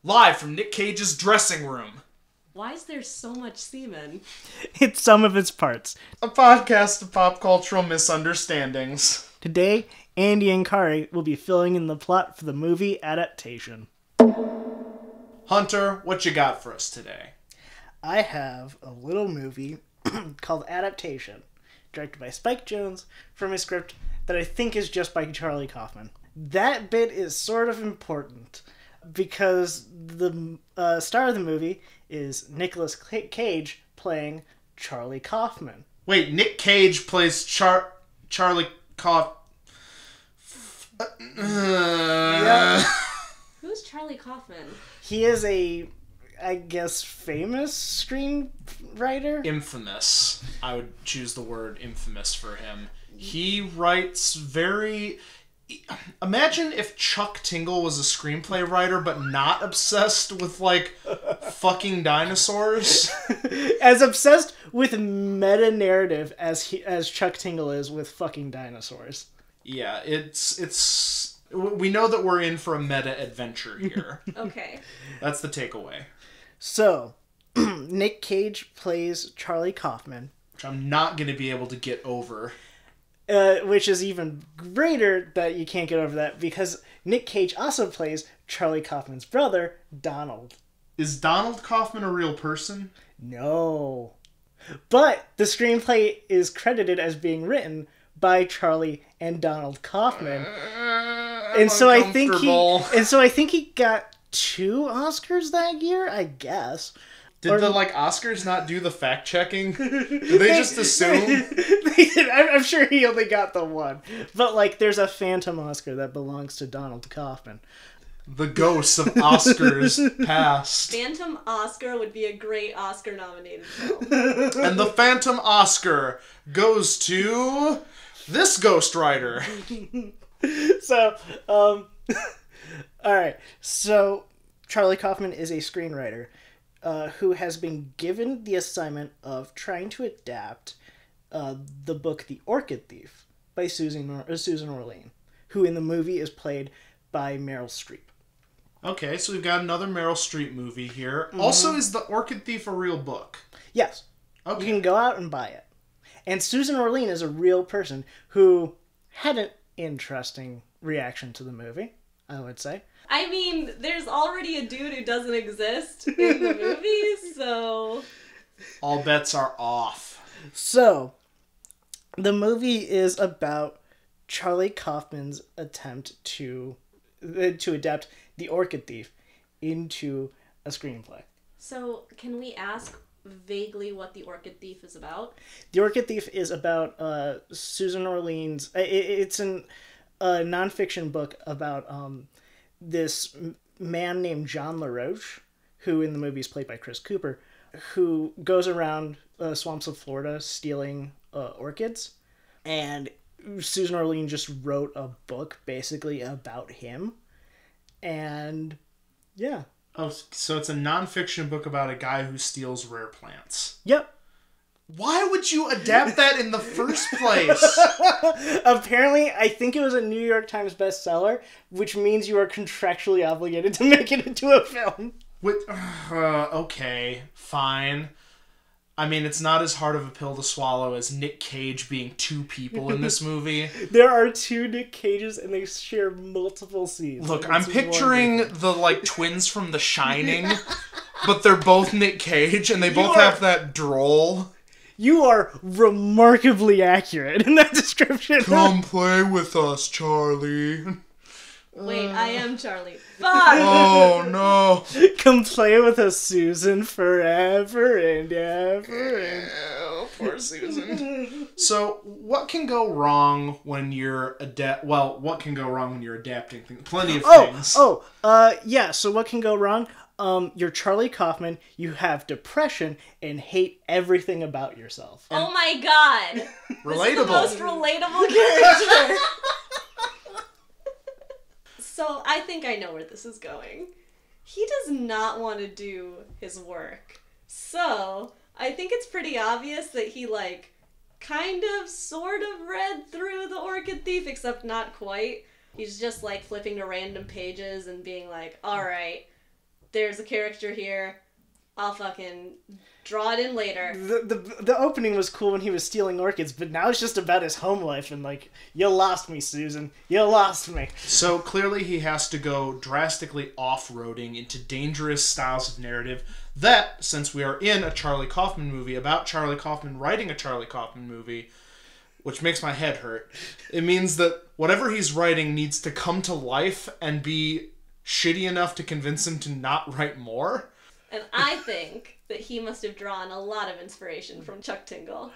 Live from Nick Cage's dressing room. Why is there so much semen? It's some of its parts. A podcast of pop cultural misunderstandings. Today, Andy and Kari will be filling in the plot for the movie adaptation. Hunter, what you got for us today? I have a little movie called Adaptation, directed by Spike Jonze, from a script that I think is just by Charlie Kaufman. That bit is sort of important because the star of the movie is Nicolas Cage playing Charlie Kaufman. Wait, Nick Cage plays Charlie Kaufman. Yeah. Who's Charlie Kaufman? He is a, I guess, famous screenwriter? Infamous. I would choose the word infamous for him. He writes very... Imagine if Chuck Tingle was a screenplay writer, but not obsessed with, like, fucking dinosaurs. As obsessed with meta-narrative as Chuck Tingle is with fucking dinosaurs. Yeah, it's... We know that we're in for a meta-adventure here. Okay. That's the takeaway. So, Nick Cage plays Charlie Kaufman. Which I'm not going to be able to get over. Which is even greater that you can't get over that, because Nick Cage also plays Charlie Kaufman's brother, Donald. Is Donald Kaufman a real person? No. But the screenplay is credited as being written by Charlie and Donald Kaufman. And so I think he got 2 Oscars that year, I guess. Did the Oscars not do the fact checking? Did they just assume? I'm sure he only got the 1. But there's a phantom Oscar that belongs to Donald Kaufman. The ghosts of Oscars past. Phantom Oscar would be a great Oscar-nominated film. And the Phantom Oscar goes to this ghostwriter. So, alright. So, Charlie Kaufman is a screenwriter who has been given the assignment of trying to adapt the book The Orchid Thief by Susan Orlean, who in the movie is played by Meryl Streep. Okay, so we've got another Meryl Streep movie here. Mm-hmm. Also, is The Orchid Thief a real book? Yes. Okay. You can go out and buy it. And Susan Orlean is a real person who had an interesting reaction to the movie, I would say. I mean, there's already a dude who doesn't exist in the movie, so... All bets are off. So, the movie is about Charlie Kaufman's attempt to adapt The Orchid Thief into a screenplay. So, can we ask vaguely what The Orchid Thief is about? The Orchid Thief is about Susan Orlean's... It's a nonfiction book about... this man named John LaRoche, who in the movie is played by Chris Cooper, who goes around swamps of Florida stealing orchids. And Susan Orlean just wrote a book basically about him. And yeah. Oh, so it's a nonfiction book about a guy who steals rare plants. Yep. Why would you adapt that in the first place? Apparently, I think it was a New York Times bestseller, which means you are contractually obligated to make it into a film. Okay, fine. I mean, it's not as hard of a pill to swallow as Nick Cage being 2 people in this movie. There are 2 Nick Cages, and they share multiple scenes. Look, I'm picturing the, twins from The Shining, but they're both Nick Cage, and they both have that droll... You are remarkably accurate in that description. Come play with us, Charlie. Wait, I am Charlie. Fuck! Oh, no. Come play with us, Susan, forever and ever. Oh, poor Susan. So, what can go wrong when you're what can go wrong when you're adapting things? Plenty of things. Yeah, so what can go wrong? You're Charlie Kaufman, you have depression, and hate everything about yourself. Oh my god! Relatable. This is the most relatable character. So, I think I know where this is going. He does not want to do his work. So, I think it's pretty obvious that he, kind of, sort of read through The Orchid Thief, except not quite. He's just, flipping to random pages and being like, alright, there's a character here. I'll fucking draw it in later. The opening was cool when he was stealing orchids, but now it's just about his home life and like, you lost me, Susan. You lost me. So clearly he has to go drastically off-roading into dangerous styles of narrative that, since we are in a Charlie Kaufman movie about Charlie Kaufman writing a Charlie Kaufman movie, which makes my head hurt, it means that whatever he's writing needs to come to life and be shitty enough to convince him to not write more. And I think that he must have drawn a lot of inspiration from Chuck Tingle.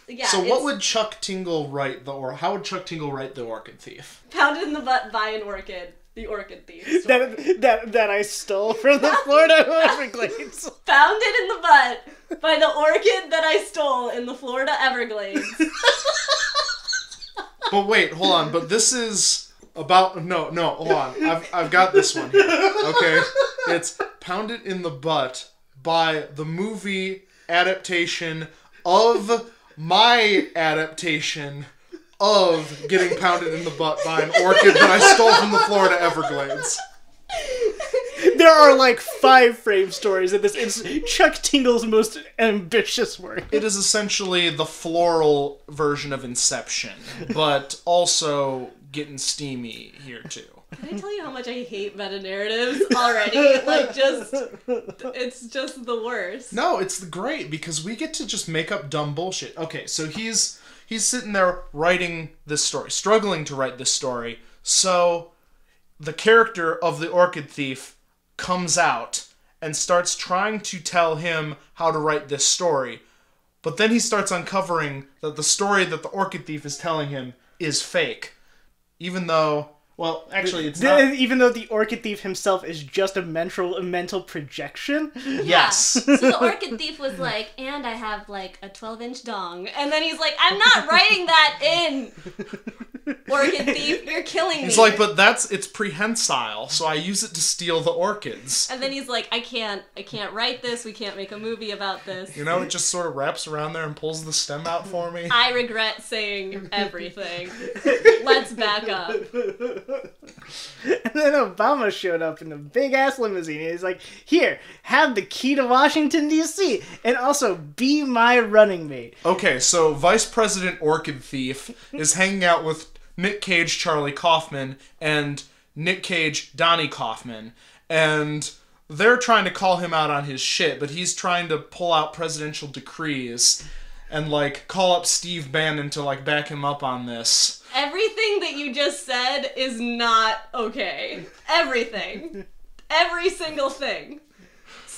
Yeah. So what would Chuck Tingle write how would Chuck Tingle write The Orchid Thief? Pounded in the butt by an orchid. The Orchid Thief story. that I stole from the Florida Everglades. Pounded in the butt by the orchid that I stole in the Florida Everglades. But wait, hold on. But this is about... No, hold on. I've got this one here. Okay? It's Pounded in the Butt by the movie adaptation of my adaptation of getting pounded in the butt by an orchid that I stole from the Florida Everglades. There are like 5 frame stories in this. It's Chuck Tingle's most ambitious work. It is essentially the floral version of Inception, but also getting steamy here too. Can I tell you how much I hate meta narratives already? Like, it's just the worst. No, it's great because we get to just make up dumb bullshit. Okay, so he's sitting there writing this story, struggling to write this story. So the character of the Orchid Thief comes out and starts trying to tell him how to write this story. But then he starts uncovering that the story that the Orchid Thief is telling him is fake. Even though... Well, actually, it's not... Even though the Orchid Thief himself is just a mental projection? Yes. Yeah. So the Orchid Thief was like, and I have like a 12-inch dong. And then he's like, I'm not writing that in. Orchid Thief, you're killing me. He's like, but it's prehensile, so I use it to steal the orchids. And then he's like, I can't write this. We can't make a movie about this. You know, it just sort of wraps around there and pulls the stem out for me. I regret saying everything. Let's back up. And then Obama showed up in the big-ass limousine, and he's like, here, have the key to Washington, D.C., and also be my running mate. Okay, so Vice President Orchid Thief is hanging out with Nick Cage, Charlie Kaufman, and Nick Cage, Donnie Kaufman, and they're trying to call him out on his shit, but he's trying to pull out presidential decrees and, like, call up Steve Bannon to, like, back him up on this. Everything that you just said is not okay. Everything. Every single thing.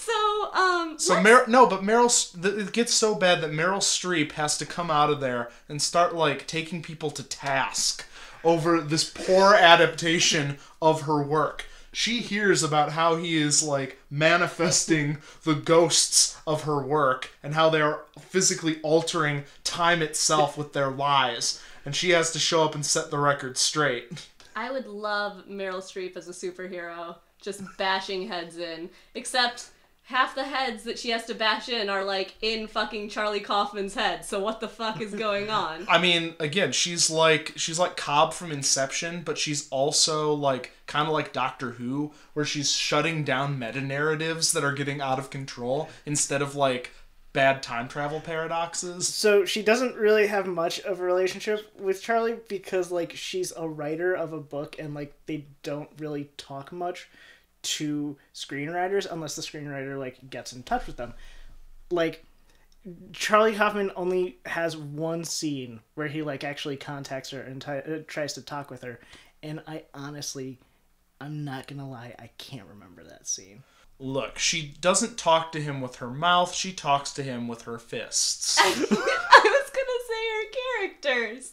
It gets so bad that Meryl Streep has to come out of there and start, like, taking people to task over this poor adaptation of her work. She hears about how he is, like, manifesting the ghosts of her work and how they are physically altering time itself with their lies. And she has to show up and set the record straight. I would love Meryl Streep as a superhero, just bashing heads in. Except half the heads that she has to bash in are, like, in fucking Charlie Kaufman's head. So what the fuck is going on? I mean, again, she's like Cobb from Inception, but she's also, like, kind of like Doctor Who, where she's shutting down meta-narratives that are getting out of control instead of, like, bad time travel paradoxes. So she doesn't really have much of a relationship with Charlie because, like, she's a writer of a book and, like, they don't really talk much to screenwriters unless the screenwriter, like, gets in touch with them. Like, Charlie Kaufman only has one scene where he, like, actually contacts her and tries to talk with her, and I'm not gonna lie, I can't remember that scene. Look, she doesn't talk to him with her mouth, she talks to him with her fists. I was gonna say her characters.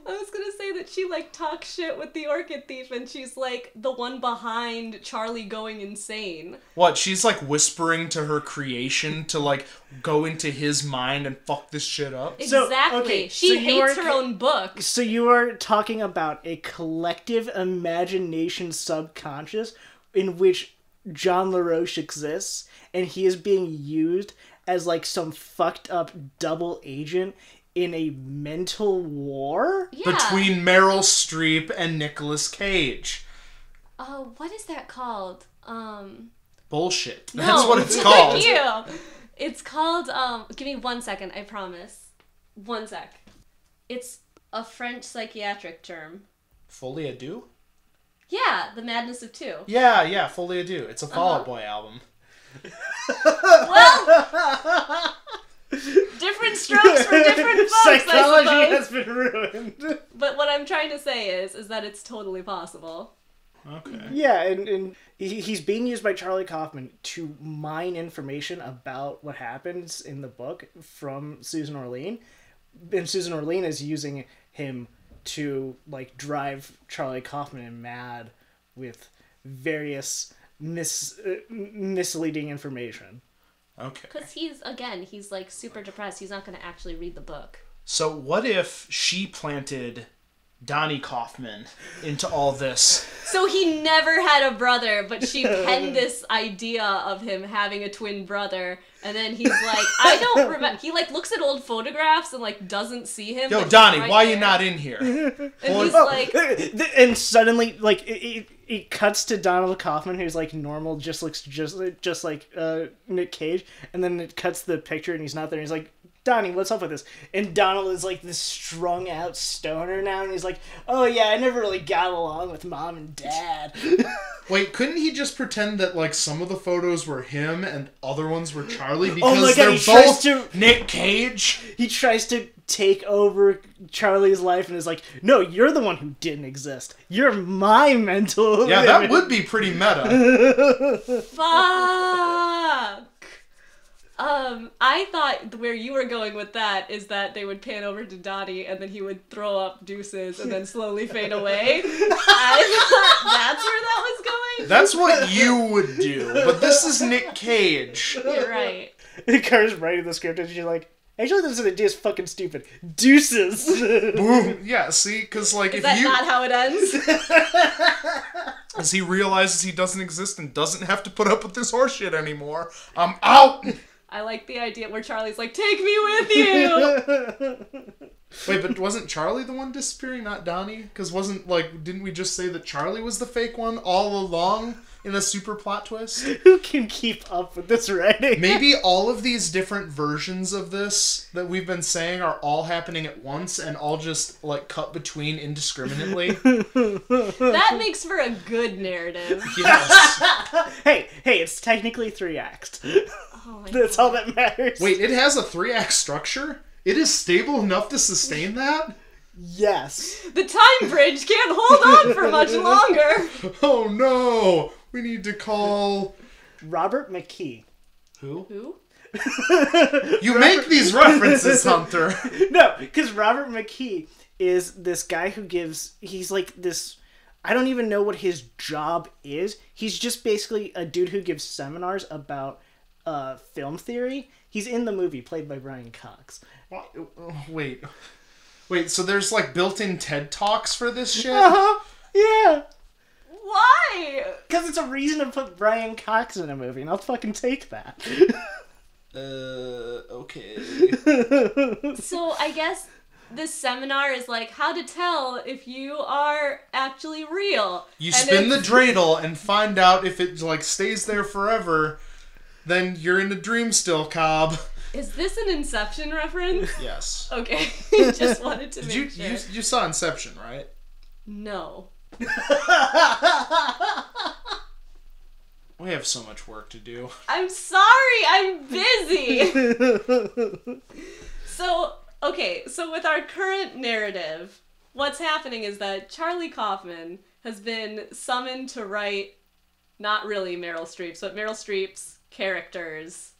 I was gonna say that she, like, talks shit with the Orchid Thief and she's, like, the one behind Charlie going insane. What, she's, like, whispering to her creation to, like, go into his mind and fuck this shit up? Exactly. She hates her own book. So you are talking about a collective imagination subconscious in which John LaRoche exists, and he is being used as, like, some fucked up double agent in a mental war? Yeah. Between Meryl Streep and Nicolas Cage. What is that called? Bullshit. No, That's what it's thank called. you. It's called, give me 1 second, I promise. 1 sec. It's a French psychiatric term. Folie à Deux? Yeah, The Madness of Two. Yeah, Folie à Deux. It's a Fall Out Boy album. Well, different strokes for different folks, Psychology I has suppose. been ruined. But what I'm trying to say is that it's totally possible. Okay. Yeah, and he's being used by Charlie Kaufman to mine information about what happens in the book from Susan Orlean. And Susan Orlean is using him to, like, drive Charlie Kaufman mad with various misleading information. Okay. Because he's like super depressed. He's not going to actually read the book. So what if she planted Donnie Kaufman into all this? So he never had a brother, but she penned this idea of him having a twin brother, and then he's like, I don't remember. He like looks at old photographs and like doesn't see him. Yo, but Donnie, he's right why there. you not in here? And he's like, And suddenly, like, it cuts to Donald Kaufman, who's like normal, looks just like Nick Cage, and then it cuts to the picture, and he's not there. And he's like, Donnie, what's up with this? And Donald is like this strung out stoner now, and he's like, oh yeah, I never really got along with mom and dad. Wait, couldn't he just pretend that like some of the photos were him and other ones were Charlie Oh because my God, they're he tries both Nick Cage? He tries to take over Charlie's life and is like, no, you're the one who didn't exist. You're my mental Yeah, that image." would be pretty meta. fuck. I thought where you were going with that is that they would pan over to Dottie and then he would throw up deuces and then slowly fade away. I thought that's where that was going. That's what you would do, but this is Nick Cage. You're right. Carter's writing the script and she's like, actually, this idea is fucking stupid. Deuces. Boom. Yeah, see, because like Is if that you, not how it ends? as he realizes he doesn't exist and doesn't have to put up with this horseshit anymore, I'm out. I like the idea where Charlie's like, take me with you! Wait, but wasn't Charlie the one disappearing, not Donnie? Because didn't we just say that Charlie was the fake one all along in a super plot twist? Who can keep up with this writing? Maybe all of these different versions of this that we've been saying are all happening at once and all just, like, cut between indiscriminately. That makes for a good narrative. Yes. Hey, it's technically 3 acts. Oh my That's all that matters. Wait, it has a 3-act structure? It is stable enough to sustain that? Yes. The time bridge can't hold on for much longer. Oh no! We need to call... Robert McKee. Who? Who? You make these references, Hunter! No, because Robert McKee is this guy who he's like this, I don't even know what his job is. He's just basically a dude who gives seminars about film theory. He's in the movie, played by Brian Cox. Wait, so there's like built-in TED Talks for this shit? Uh-huh, yeah. Why? Because it's a reason to put Brian Cox in a movie, and I'll fucking take that. Okay. So I guess this seminar is like how to tell if you are actually real. You And spin the it's- dreidel and find out if it like stays there forever, then you're in a dream still, Cobb. Is this an Inception reference? Yes. Okay, just wanted to Did make sure. you saw Inception, right? No. We have so much work to do. I'm sorry, I'm busy. So with our current narrative, what's happening is that Charlie Kaufman has been summoned to write, not really Meryl Streep's, but Meryl Streep's character's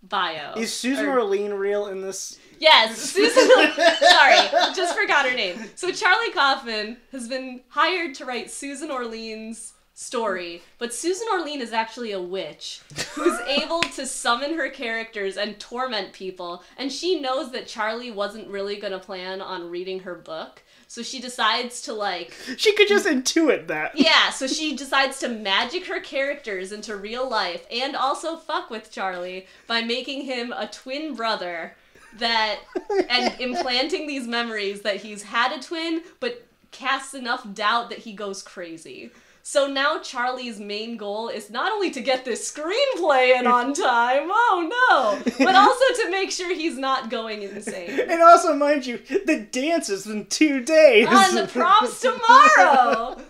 bio. Is Susan Or- Orlean real in this? Yes, Susan. Sorry, just forgot her name. So Charlie Kaufman has been hired to write Susan Orlean's story, but Susan Orlean is actually a witch who's able to summon her characters and torment people, and she knows that Charlie wasn't really gonna plan on reading her book, so she decides to She could just intuit that. yeah, so she decides to magic her characters into real life and also fuck with Charlie by making him a twin brother and implanting these memories that he's had a twin, but casts enough doubt that he goes crazy. So now Charlie's main goal is not only to get this screenplay in on time, oh no, but also to make sure he's not going insane. And also, mind you, the dance is in 2 days. And the prom's tomorrow!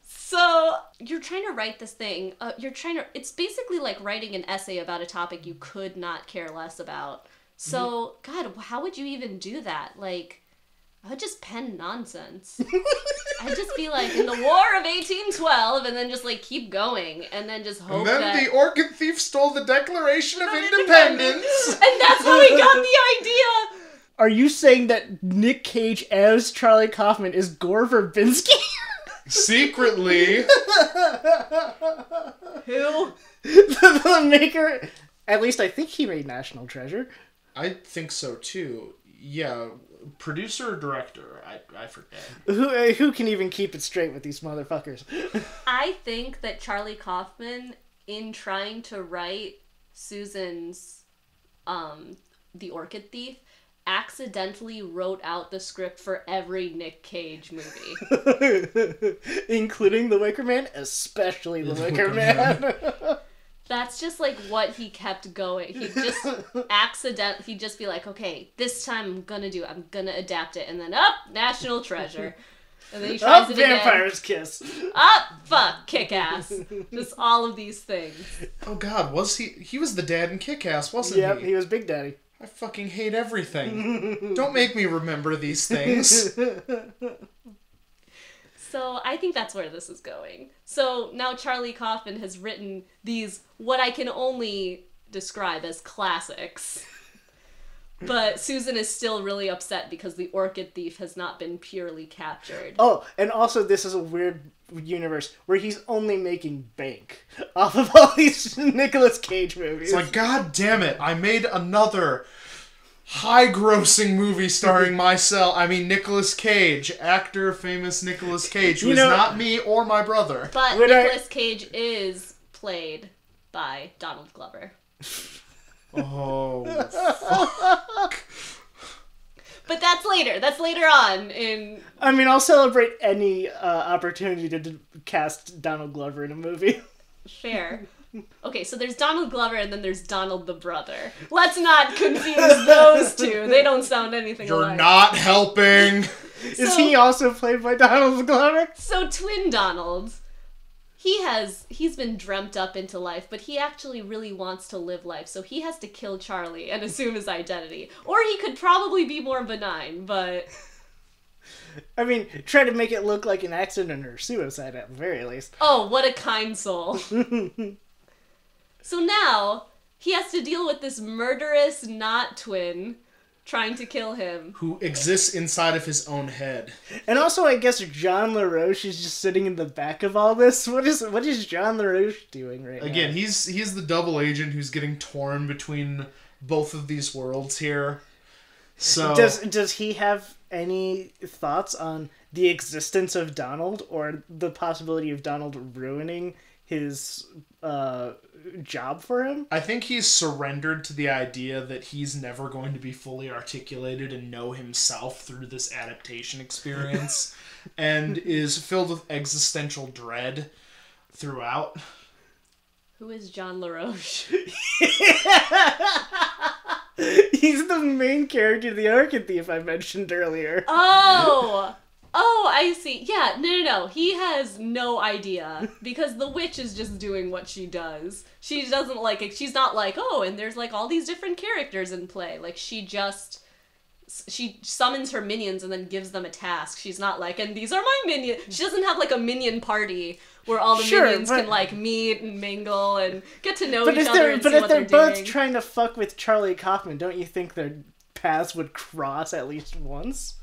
So, you're trying to write this thing. It's basically like writing an essay about a topic you could not care less about. So, God, how would you even do that? Like, I would just pen nonsense. I'd just be like, in the War of 1812, and then just like keep going, and then just hope And then that... the orchid thief stole the Declaration of Independence. And that's how he got the idea! Are you saying that Nick Cage as Charlie Kaufman is Gore Verbinski? Secretly. Who? The maker... At least I think he made National Treasure. I think so, too. Yeah, producer or director? I forget. Who can even keep it straight with these motherfuckers? I think that Charlie Kaufman, in trying to write Susan's The Orchid Thief, accidentally wrote out the script for every Nick Cage movie. Including The Wicker Man? Especially The Wicker Man. That's just like what he kept going. He'd just be like, okay, this time I'm gonna adapt it, and then National Treasure. And then he tries it again. Vampire's Kiss. Fuck, Kick-Ass. Just all of these things. Oh God, was he was the dad in Kick-Ass, wasn't he? Yep, he was Big Daddy. I fucking hate everything. Don't make me remember these things. So I think that's where this is going. So now Charlie Kaufman has written these, what I can only describe as classics. But Susan is still really upset because the Orchid Thief has not been purely captured. Oh, and also this is a weird universe where he's only making bank off of all these Nicolas Cage movies. It's like, God damn it, I made another high-grossing movie starring Nicolas Cage, actor, famous Nicolas Cage, who is not me or my brother. But Nicolas Cage is played by Donald Glover. Oh, fuck. But that's later. That's later on in... I mean, I'll celebrate any opportunity to cast Donald Glover in a movie. Fair. Okay, so there's Donald Glover and then there's Donald the brother. Let's not confuse those two. They don't sound anything alike. You're not helping. Is he also played by Donald Glover? So Twin Donald, he's been dreamt up into life, but he actually really wants to live life, so he has to kill Charlie and assume his identity. Or he could probably be more benign, but... I mean, try to make it look like an accident or suicide at the very least. Oh, what a kind soul. So now, he has to deal with this murderous not twin trying to kill him. Who exists inside of his own head. And also, I guess John LaRoche is just sitting in the back of all this. What is John LaRoche doing right now? Again, he's the double agent who's getting torn between both of these worlds here. So Does he have any thoughts on the existence of Donald or the possibility of Donald ruining his job for him? I think he's surrendered to the idea that he's never going to be fully articulated and know himself through this adaptation experience and is filled with existential dread throughout. Who is John LaRoche? He's the main character of the Orchid Thief I mentioned earlier. Oh, I see. Yeah, no. He has no idea because the witch is just doing what she does. She doesn't like it. She's not like, oh, and there's like all these different characters in play. Like she summons her minions and then gives them a task. She's not like, and these are my minions. She doesn't have like a minion party where all the minions can like meet and mingle and get to know each other and see what they're doing. But if they're both trying to fuck with Charlie Kaufman, don't you think their paths would cross at least once?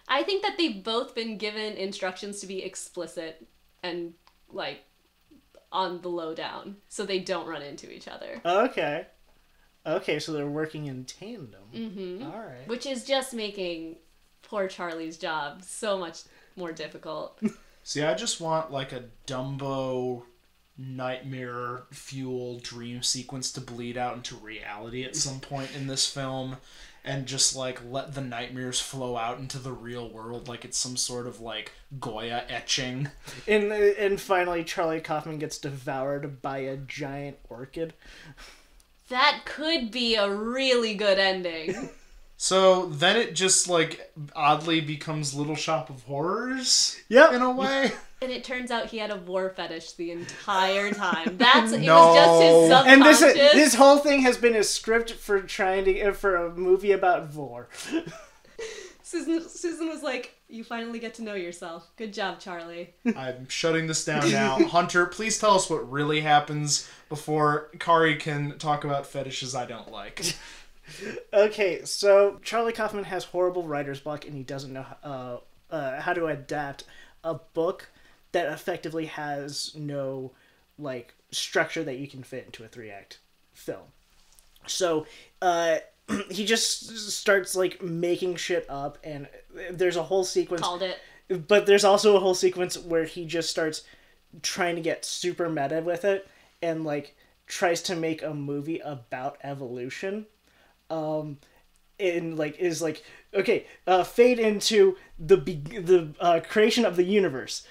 I think that they've both been given instructions to be explicit and, like, on the lowdown, so they don't run into each other. Okay, so they're working in tandem. Mm-hmm. All right. Which is just making poor Charlie's job so much more difficult. See, I just want, like, a Dumbo nightmare fuel dream sequence to bleed out into reality at some point in this film, and just like let the nightmares flow out into the real world like it's some sort of like Goya etching. And finally Charlie Kaufman gets devoured by a giant orchid. That could be a really good ending. So then it just like oddly becomes Little Shop of Horrors. Yep. In a way. And it turns out he had a vor fetish the entire time. It was just his No. subconscious. And this whole thing has been a script for for a movie about vor. Susan was like, "You finally get to know yourself. Good job, Charlie." I'm shutting this down now. Hunter, please tell us what really happens before Kari can talk about fetishes I don't like. Okay, so Charlie Kaufman has horrible writer's block, and he doesn't know how to adapt a book that effectively has no like structure that you can fit into a 3-act film. So he just starts like making shit up, and there's a whole sequence. Called it. But there's also a whole sequence where he just starts trying to get super meta with it, and like tries to make a movie about evolution. And like is like, okay, fade into the creation of the universe.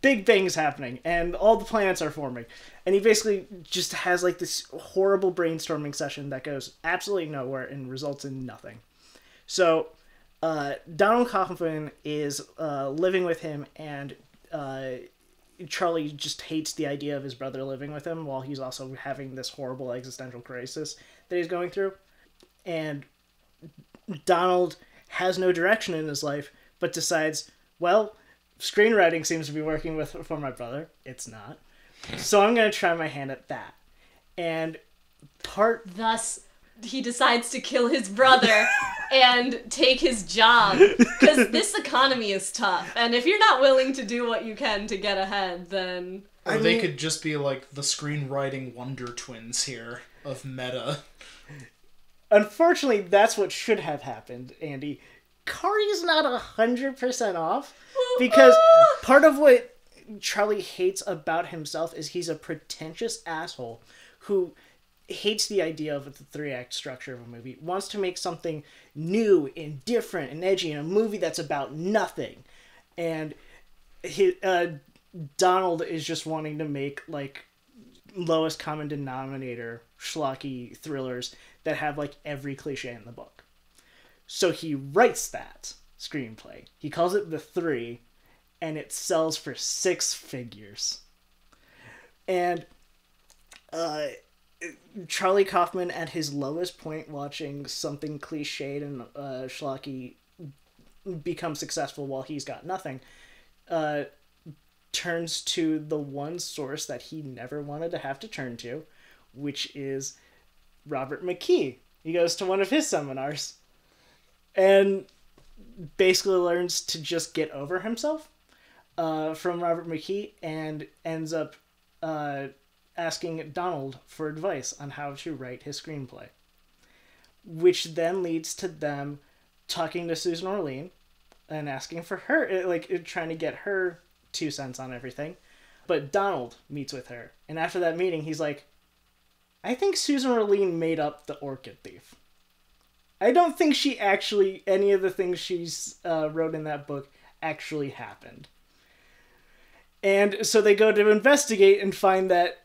Big Bang's happening, and all the planets are forming, and he basically just has like this horrible brainstorming session that goes absolutely nowhere and results in nothing. So Donald Kaufman is living with him, and Charlie just hates the idea of his brother living with him while he's also having this horrible existential crisis that he's going through. And Donald has no direction in his life, but decides, well, screenwriting seems to be working for my brother. It's not. So I'm going to try my hand at that. And Thus, he decides to kill his brother and take his job. Because this economy is tough. And if you're not willing to do what you can to get ahead, then... Or they could just be like the screenwriting Wonder Twins here of meta. Unfortunately, that's what should have happened, Andy. Kari's not 100% off, because part of what Charlie hates about himself is he's a pretentious asshole who hates the idea of the 3-act structure of a movie, wants to make something new and different and edgy in a movie that's about nothing. And Donald is just wanting to make like lowest common denominator schlocky thrillers that have like every cliche in the book. So he writes that screenplay. He calls it The 3, and it sells for 6 figures. And Charlie Kaufman, at his lowest point, watching something cliched and schlocky become successful while he's got nothing, turns to the one source that he never wanted to have to turn to, which is Robert McKee. He goes to one of his seminars and basically learns to just get over himself from Robert McKee, and ends up asking Donald for advice on how to write his screenplay, which then leads to them talking to Susan Orlean and asking for her, like trying to get her 2 cents on everything. But Donald meets with her, and after that meeting he's like, I think Susan Orlean made up the Orchid Thief. I don't think any of the things she's wrote in that book actually happened. And so they go to investigate and find that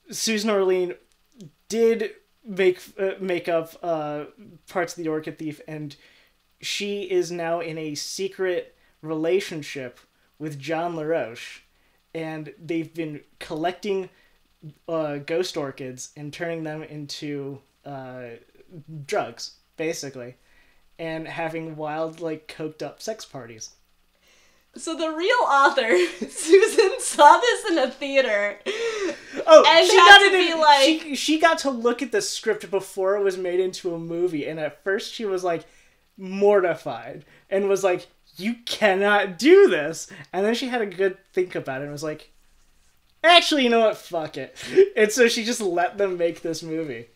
Susan Orlean did make up parts of the Orchid Thief, and she is now in a secret relationship with John LaRoche, and they've been collecting ghost orchids and turning them into drugs, basically, and having wild, like, coked up sex parties. So the real author, Susan, saw this in a theater. Oh, and she got to look at the script before it was made into a movie, and at first she was like mortified and was like, "You cannot do this." And then she had a good think about it and was like, "Actually, you know what? Fuck it." And so she just let them make this movie.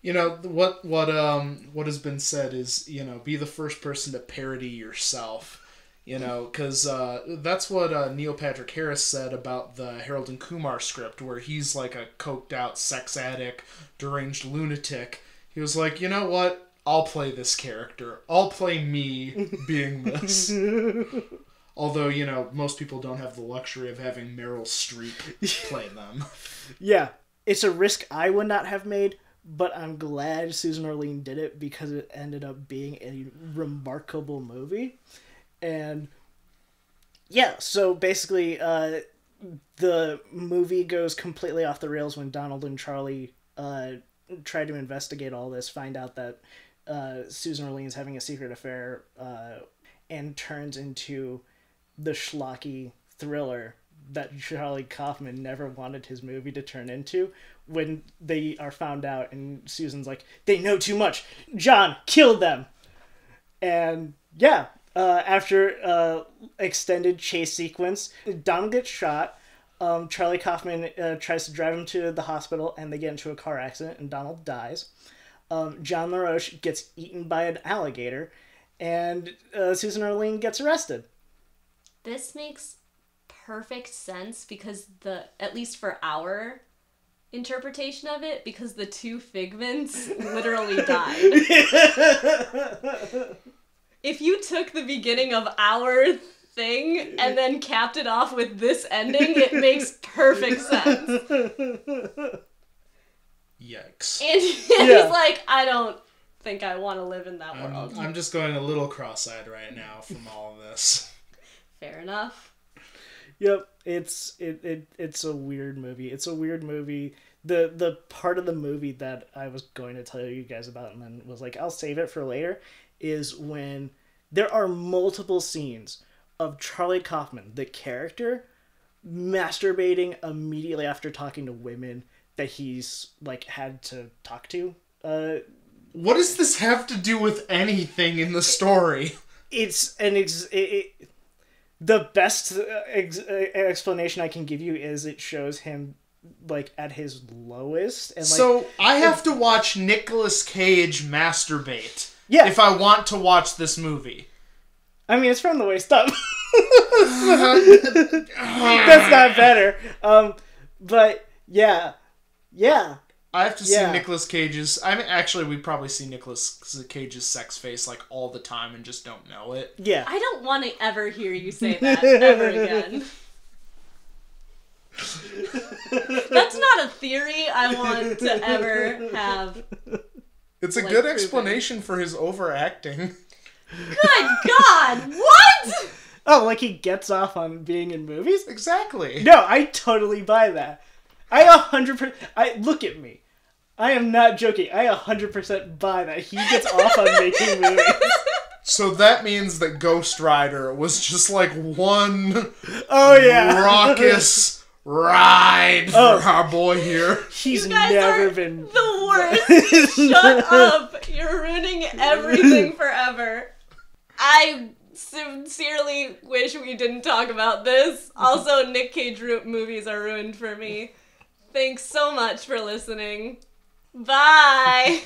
You know, what has been said is, you know, be the first person to parody yourself. You know, because that's what Neil Patrick Harris said about the Harold and Kumar script, where he's like a coked out sex addict, deranged lunatic. He was like, you know what? I'll play this character. I'll play me being this. Although, you know, most people don't have the luxury of having Meryl Streep play them. Yeah, it's a risk I would not have made, but I'm glad Susan Orlean did it because it ended up being a remarkable movie. And yeah, so basically, the movie goes completely off the rails when Donald and Charlie try to investigate all this, find out that Susan Orlean's having a secret affair, and turns into the schlocky thriller that Charlie Kaufman never wanted his movie to turn into. When they are found out and Susan's like, they know too much. John, kill them. And yeah, after extended chase sequence, Donald gets shot. Charlie Kaufman tries to drive him to the hospital, and they get into a car accident, and Donald dies. John LaRoche gets eaten by an alligator, and Susan Orlean gets arrested. This makes perfect sense because at least for our interpretation of it, because the two Figments literally died. If you took the beginning of our thing and then capped it off with this ending, it makes perfect sense. Yikes. And he's like, I don't think I want to live in that world. I'm just going a little cross-eyed right now from all of this. Fair enough. Yep, it's a weird movie. It's a weird movie. The part of the movie that I was going to tell you guys about and then was like, I'll save it for later, is when there are multiple scenes of Charlie Kaufman, the character, masturbating immediately after talking to women that he's like had to talk to. What does this have to do with anything in the story? It's the best explanation I can give you is it shows him like at his lowest. And like, so I have to watch Nicolas Cage masturbate if I want to watch this movie. I mean, it's from the waist up. That's not better. But yeah. I have to see Nicolas Cage's... I mean, actually, we probably see Nicolas Cage's sex face like all the time and just don't know it. Yeah. I don't want to ever hear you say that ever again. That's not a theory I want to ever have. It's a good explanation for his overacting. Good God! What? Oh, like he gets off on being in movies? Exactly. No, I totally buy that. I 100%... Look at me. I am not joking. I 100% buy that he gets off on making movies. So that means that Ghost Rider was just like one raucous ride for our boy here. He's never been... the worst. Shut up. You're ruining everything forever. I sincerely wish we didn't talk about this. Also, Nick Cage movies are ruined for me. Thanks so much for listening. Bye!